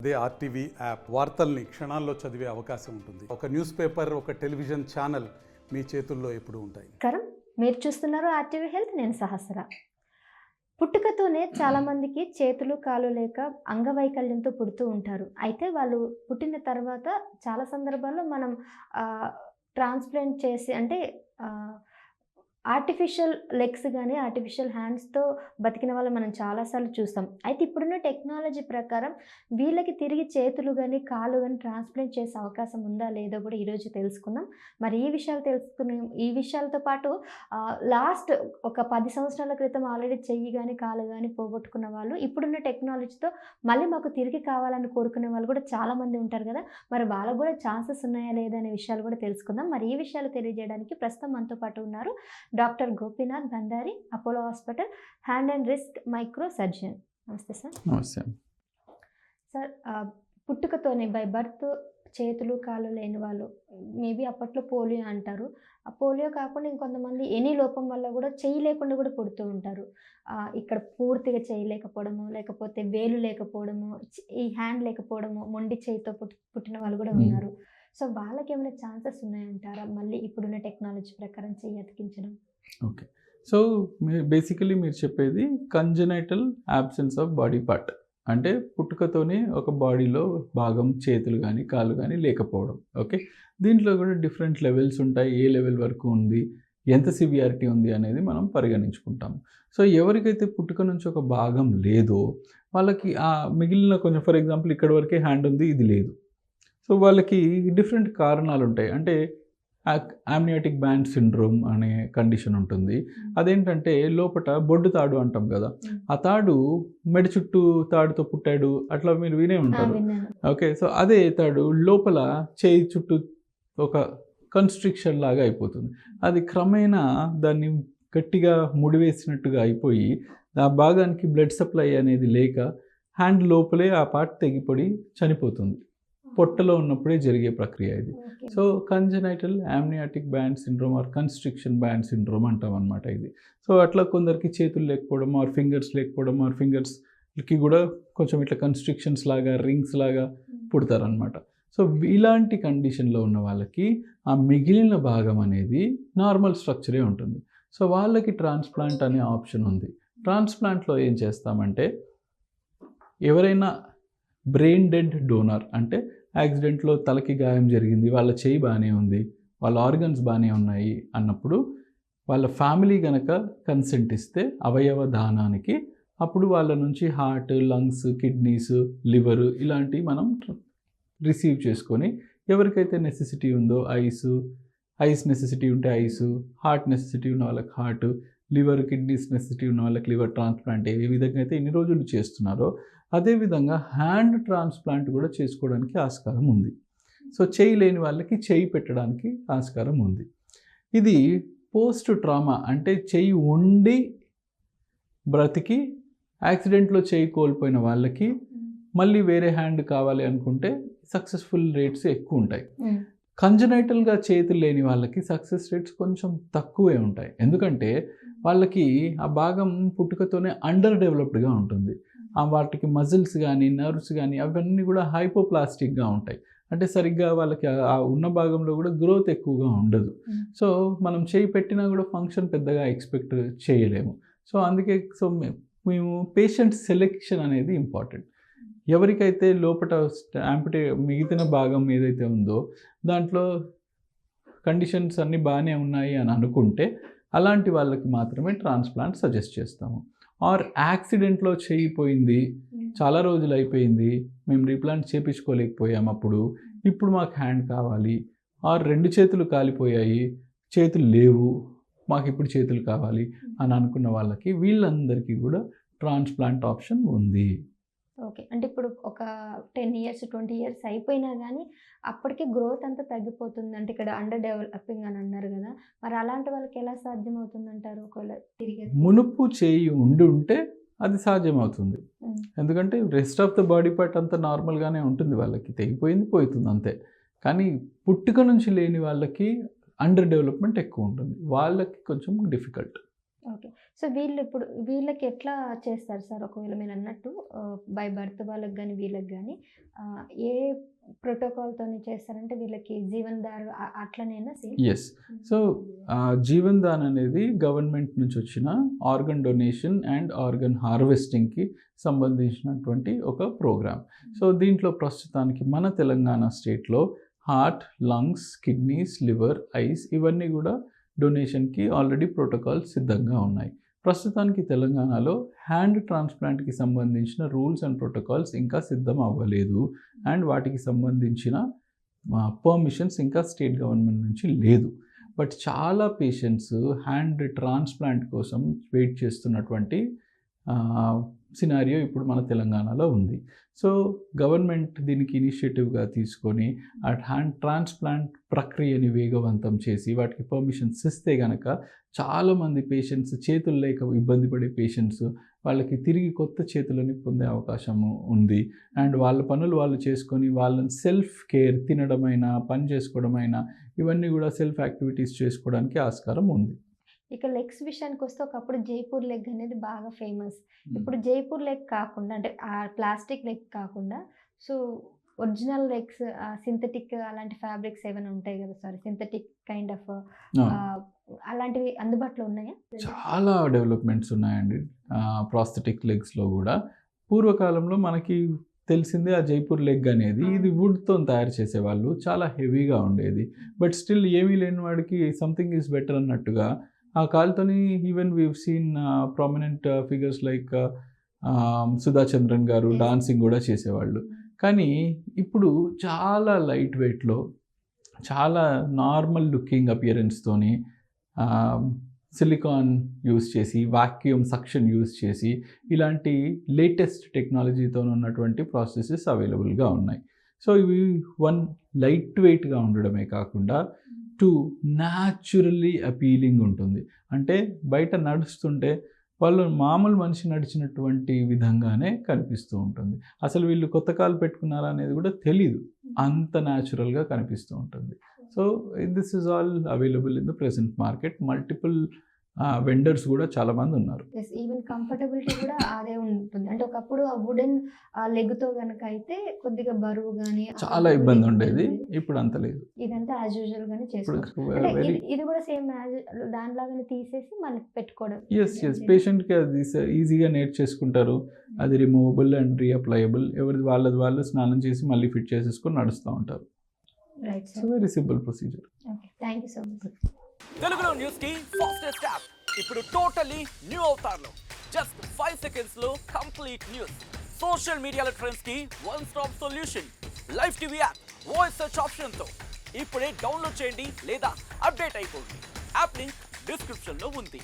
అదే RTV app వార్తల్ని క్షణాల్లో చదివే అవకాశం ఉంటుంది. ఒక న్యూస్ పేపర్, ఒక టెలివిజన్ ఛానల్ మీ చేతుల్లో ఎప్పుడూ ఉంటాయి. నమస్కారం, మీరు చూస్తున్నారు ఆర్టీవీ హెల్త్. నేను సహస్ర. పుట్టుకతోనే చాలామందికి చేతులు కాళ్ళు లేక అంగవైకల్యంతో పుడుతూ ఉంటారు. అయితే వాళ్ళు పుట్టిన తర్వాత చాలా సందర్భాల్లో మనం ట్రాన్స్ప్లాంట్ చేసి అంటే ఆర్టిఫిషియల్ లెగ్స్ కానీ ఆర్టిఫిషియల్ హ్యాండ్స్తో బతికిన వాళ్ళు మనం చాలాసార్లు చూస్తాం. అయితే ఇప్పుడున్న టెక్నాలజీ ప్రకారం వీళ్ళకి తిరిగి చేతులు కానీ కాళ్ళు కానీ ట్రాన్స్ప్లాంట్ చేసే అవకాశం ఉందా లేదో కూడా ఈరోజు తెలుసుకుందాం. మరి ఈ విషయాలతో పాటు లాస్ట్ ఒక 10 సంవత్సరాల క్రితం ఆల్రెడీ చెయ్యి కానీ కాళ్ళు కానీ పోగొట్టుకున్న వాళ్ళు ఇప్పుడున్న టెక్నాలజీతో మళ్ళీ మాకు తిరిగి కావాలని కోరుకునే వాళ్ళు కూడా చాలామంది ఉంటారు కదా. మరి వాళ్ళకు కూడా ఛాన్సెస్ ఉన్నాయా లేదా అనే విషయాలు కూడా తెలుసుకుందాం. మరి ఈ విషయాలు తెలియజేయడానికి ప్రస్తుతం మనతో పాటు ఉన్నారు doctor Gopinath Bandari, Apollo hospital hand and wrist micro surgeon. నమస్తే సార్. నమస్తే సార్, పుట్టుకతోనే బై బర్త్ చేతులు కాళ్ళు లేని వాళ్ళు మేబీ అప్పట్లో పోలియో అంటారు. ఆ పోలియో కాకుండా ఇంకొంతమంది ఎనీ లోపం వల్ల కూడా చెయ్యి లేకుండా కూడా పుడుతూ ఉంటారు. ఇక్కడ పూర్తిగా చెయ్యి లేకపోవడము, లేకపోతే వేలు లేకపోవడము, ఈ హ్యాండ్ లేకపోవడము, మొండి చేయితో పుట్టిన వాళ్ళు కూడా ఉన్నారు. సో వాళ్ళకి ఏమైనా ఛాన్సెస్ ఉన్నాయంటారా మళ్ళీ ఇప్పుడున్న టెక్నాలజీ ప్రకారం చెయ్యి అతికించడం? ఓకే, సో బేసికలీ మీరు చెప్పేది congenital absence of body part, అంటే పుట్టుకతోనే ఒక బాడీలో భాగం చేతులు కానీ కాళ్ళు కానీ లేకపోవడం. ఓకే, దీంట్లో కూడా డిఫరెంట్ లెవెల్స్ ఉంటాయి. ఏ లెవెల్ వరకు ఉంది, ఎంత సివియారిటీ ఉంది అనేది మనం పరిగణించుకుంటాము. సో ఎవరికైతే పుట్టుక నుంచి ఒక భాగం లేదో వాళ్ళకి ఆ మిగిలిన కొంచెం, ఫర్ ఎగ్జాంపుల్ ఇక్కడ వరకే హ్యాండ్ ఉంది, ఇది లేదు. సో వాళ్ళకి డిఫరెంట్ కారణాలు ఉంటాయి. అంటే ఆమ్నియాటిక్ బ్యాండ్ సిండ్రోమ్ అనే కండిషన్ ఉంటుంది. అదేంటంటే లోపల బొడ్డు తాడు అంటాం కదా, ఆ తాడు మెడ చుట్టూ తాడుతో పుట్టాడు అట్లా మీరు వినే ఉంటారు. ఓకే, సో అదే తాడు లోపల చేయి చుట్టూ ఒక కన్స్ట్రిక్షన్ లాగా అయిపోతుంది. అది క్రమేణా దాన్ని గట్టిగా ముడివేసినట్టుగా అయిపోయి ఆ భాగానికి బ్లడ్ సప్లై అనేది లేక హ్యాండ్ లోపలే ఆ పార్ట్ తెగిపడి చనిపోతుంది. పొట్టలో ఉన్నప్పుడే జరిగే ప్రక్రియ ఇది. So congenital amniotic band syndrome are constriction band syndrome అంటాం అనమాట ఇది. సో అట్లా కొందరికి చేతులు లేకపోవడం ఆర్ ఫింగర్స్ లేకపోవడం ఆర్ ఫింగర్స్కి కూడా కొంచెం ఇట్లా కన్స్ట్రిక్షన్స్ లాగా రింగ్స్ లాగా పుడతారనమాట. సో ఇలాంటి కండిషన్లో ఉన్న వాళ్ళకి ఆ మిగిలిన భాగం అనేది నార్మల్ స్ట్రక్చరే ఉంటుంది. సో వాళ్ళకి ట్రాన్స్ప్లాంట్ అనే ఆప్షన్ ఉంది. ట్రాన్స్ప్లాంట్లో ఏం చేస్తామంటే ఎవరైనా బ్రెయిన్ డెడ్ డోనర్, అంటే యాక్సిడెంట్లో తలకి గాయం జరిగింది, వాళ్ళ చేయి బాగానే ఉంది, వాళ్ళ ఆర్గన్స్ బాగానే ఉన్నాయి అన్నప్పుడు వాళ్ళ ఫ్యామిలీ కనుక కన్సెంట్ ఇస్తే అవయవ దానానికి, అప్పుడు వాళ్ళ నుంచి హార్ట్, లంగ్స్, కిడ్నీస్, లివర్ ఇలాంటివి మనం రిసీవ్ చేసుకొని ఎవరికైతే నెసెసిటీ ఉందో ఐస్ నెసెసిటీ ఉంటే ఐస్, హార్ట్ నెసెసిటీ ఉన్న వాళ్ళకి హార్ట్, లివర్ కిడ్నీస్ నెసెసిటీ ఉన్న వాళ్ళకి లివర్ ట్రాన్స్ప్లాంట్ ఏ విధంగా అయితే ఇన్ని రోజులు చేస్తున్నారో అదేవిధంగా హ్యాండ్ ట్రాన్స్ప్లాంట్ కూడా చేసుకోవడానికి ఆస్కారం ఉంది. సో చేయి లేని వాళ్ళకి చేయి పెట్టడానికి ఆస్కారం ఉంది. ఇది పోస్ట్ ట్రామా, అంటే చేయి ఉండి బ్రతికి యాక్సిడెంట్లో చేయి కోల్పోయిన వాళ్ళకి మళ్ళీ వేరే హ్యాండ్ కావాలి అనుకుంటే సక్సెస్ఫుల్ రేట్స్ ఎక్కువ ఉంటాయి. కంజనైటల్గా చేతులు లేని వాళ్ళకి సక్సెస్ రేట్స్ కొంచెం తక్కువే ఉంటాయి. ఎందుకంటే వాళ్ళకి ఆ భాగం పుట్టుకతోనే అండర్ డెవలప్డ్గా ఉంటుంది. వాటికి మజిల్స్ కానీ నర్వ్స్ కానీ అవన్నీ కూడా హైపోప్లాస్టిక్గా ఉంటాయి. అంటే సరిగ్గా వాళ్ళకి ఆ ఉన్న భాగంలో కూడా గ్రోత్ ఎక్కువగా ఉండదు. సో మనం చేయి పెట్టినా కూడా ఫంక్షన్ పెద్దగా ఎక్స్పెక్ట్ చేయలేము. సో అందుకే మేము పేషెంట్ సెలెక్షన్ అనేది ఇంపార్టెంట్. ఎవరికైతే లోపల మిగిలిన భాగం ఏదైతే ఉందో దాంట్లో కండిషన్స్ అన్నీ బాగానే ఉన్నాయి అని అనుకుంటే అలాంటి వాళ్ళకి మాత్రమే ట్రాన్స్ప్లాంట్ సజెస్ట్ చేస్తాము. ఆర్ యాక్సిడెంట్లో చేయిపోయింది, చాలా రోజులు అయిపోయింది, మేము రీప్లాంట్ చేయించుకోలేకపోయాము, ఇప్పుడు మాకు హ్యాండ్ కావాలి, ఆర్ 2 చేతులు కాలిపోయాయి, చేతులు లేవు, మాకు ఇప్పుడు చేతులు కావాలి అని అనుకున్న వాళ్ళకి వీళ్ళందరికీ కూడా ట్రాన్స్ప్లాంట్ ఆప్షన్ ఉంది. ఓకే, అంటే ఇప్పుడు ఒక 10 years 20 years అయిపోయినా కానీ అప్పటికి గ్రోత్ అంతా తగ్గిపోతుంది. అంటే ఇక్కడ అండర్ డెవలపింగ్ అని అన్నారు కదా, మరి అలాంటి వాళ్ళకి ఎలా సాధ్యమవుతుంది అంటారు? ఒకవేళ తిరిగి మునుపు చేయి ఉంటే అది సాధ్యమవుతుంది. ఎందుకంటే rest of the body part అంతా నార్మల్గానే ఉంటుంది, వాళ్ళకి తెగిపోయింది పోతుంది అంతే. కానీ పుట్టుక నుంచి లేని వాళ్ళకి అండర్ డెవలప్మెంట్ ఎక్కువ ఉంటుంది, వాళ్ళకి కొంచెం డిఫికల్ట్. ఓకే, సో వీళ్ళు ఇప్పుడు వీళ్ళకి ఎట్లా చేస్తారు సార్? ఒకవేళ మీరు అన్నట్టు బై బర్త్ వాళ్ళకి గానీ, వీళ్ళకి గానీ ఏ ప్రోటోకాల్‌తోని చేస్తారంటే వీళ్ళకి జీవనధార అట్లనేనా సేమ్? యెస్. సో, జీవన్ దాన్ అనేది గవర్నమెంట్ నుంచి వచ్చిన ఆర్గన్ డొనేషన్ అండ్ ఆర్గన్ హార్వెస్టింగ్‌కి సంబంధించినటువంటి ఒక ప్రోగ్రామ్. సో, దీంట్లో ప్రస్తుతానికి మన తెలంగాణ స్టేట్‌లో heart, lungs, kidneys, liver, ice ఇవన్నీ కూడా డొనేషన్‌కి ఆల్రెడీ ప్రోటోకాల్స్ సిద్ధంగా ఉన్నాయి. ప్రస్తుతానికి తెలంగాణలో హ్యాండ్ ట్రాన్స్‌ప్లాంట్‌కి సంబంధించిన రూల్స్ అండ్ ప్రోటోకాల్స్ ఇంకా సిద్ధం అవ్వలేదు. అండ్ వాటికి సంబంధించిన పర్మిషన్స్ ఇంకా స్టేట్ గవర్నమెంట్ నుంచి లేదు. బట్ చాలా పేషెంట్స్ హ్యాండ్ ట్రాన్స్‌ప్లాంట్ కోసం వెయిట్ చేస్తున్నటువంటి సినారియో ఇప్పుడు మన తెలంగాణలో ఉంది. సో, గవర్నమెంట్ దీనికి ఇనిషియేటివ్‌గా తీసుకొని ఆ హ్యాండ్ ట్రాన్స్‌ప్లాంట్ ప్రక్రియని వేగవంతం చేసి వాటికి పర్మిషన్స్ ఇస్తే గనక చాలామంది పేషెంట్స్ చేతులు లేక ఇబ్బంది పడే పేషెంట్స్ వాళ్ళకి తిరిగి కొత్త చేతులని పొందే అవకాశము ఉంది. అండ్ వాళ్ళ పనులు వాళ్ళు చేసుకొని వాళ్ళని సెల్ఫ్ కేర్ తినడమైనా, పని చేసుకోవడమైనా ఇవన్నీ కూడా సెల్ఫ్ యాక్టివిటీస్ చేసుకోవడానికి ఆస్కారం ఉంది. ఇక లెగ్స్ విషయానికొస్తే ఒకప్పుడు జైపూర్ లెగ్ అనేది బాగా ఫేమస్. ఇప్పుడు జైపూర్ లెగ్ కాకుండా అంటే ఆ ప్లాస్టిక్ లెగ్ కాకుండా సో ఒరిజినల్ లెగ్స్ సింథటిక్ అలాంటి ఫ్యాబ్రిక్స్ ఏమైనా ఉంటాయి కదా సార్? సింథటిక్ కైండ్ ఆఫ్ అలాంటివి అందుబాటులో ఉన్నాయా? చాలా డెవలప్మెంట్స్ ఉన్నాయండి ప్రాస్థెటిక్ లెగ్స్లో కూడా. పూర్వకాలంలో మనకి తెలిసిందే ఆ జైపూర్ లెగ్ అనేది ఇది వుడ్తో తయారు చేసేవాళ్ళు, చాలా హెవీగా ఉండేది. బట్ స్టిల్ ఏమీ లేని వాడికి సంథింగ్ ఈజ్ బెటర్ అన్నట్టుగా ఆ కాల్తోని even we've seen prominent figures like Sudha Chandran గారు డాన్సింగ్ కూడా చేసేవాళ్ళు. కానీ ఇప్పుడు చాలా లైట్ వెయిట్లో చాలా నార్మల్ లుకింగ్ అపియరెన్స్తోని సిలికాన్ యూస్ చేసి వాక్యూమ్ సక్షన్ యూస్ చేసి ఇలాంటి లేటెస్ట్ టెక్నాలజీతో ఉన్నటువంటి ప్రాసెసెస్ అవైలబుల్గా ఉన్నాయి. సో ఇవి వన్ లైట్ వెయిట్గా ఉండడమే కాకుండా టూ న్యాచురల్లీ అపీలింగ్ ఉంటుంది. అంటే బయట నడుస్తుంటే వాళ్ళు మామూలు మనిషి నడిచినటువంటి విధంగానే కనిపిస్తూ ఉంటుంది. అసలు వీళ్ళు కొత్త కాలు పెట్టుకున్నారా అనేది కూడా తెలీదు, అంత న్యాచురల్గా కనిపిస్తూ ఉంటుంది. So this is all available in the present market. Multiple vendors కూడా చాలామంది ఉన్నారు. ఈవెన్ కంఫర్టబిలిటీ కూడా అదే ఉంటుంది. అంటే ఒకప్పుడు ఆ వుడెన్ లెగ్తో కనుక అయితే కొద్దిగా బరువు కానీ చాలా ఇబ్బంది ఉండేది, ఇప్పుడు అంత లేదు. ఇదంతా యాజ్ యూజువల్ గానే చేసుకోవచ్చు. ఇది కూడా సేమ్ దానిలాగానే తీసేసి మళ్ళీ పెట్టుకోవడం. ఎస్ పేషెంట్కి అది ఈజీగా నేర్చేసుకుంటారు. అది రిమూవబుల్ అండ్ రీఅప్లయబుల్. ఎవరిది వాళ్ళు స్నానం చేసి మళ్ళీ ఫిట్ చేసేసుకొని నడుస్తూ ఉంటారు. Right so very simple procedure. Okay, thank you so much. తెలుగులో న్యూస్ కి ఫాస్టెస్ట్ యాప్ ఇప్పుడు టోటలీ న్యూ అవతార్లో జస్ట్ 5 seconds లో కంప్లీట్ న్యూస్. సోషల్ మీడియాలో ట్రెండ్స్ కి one stop solution. Live TV app voice search option తో ఇప్పుడే డౌన్లోడ్ చేయండి లేదా అప్డేట్ అయిపోండి. యాప్ లింక్ డిస్క్రిప్షన్ లో ఉంది.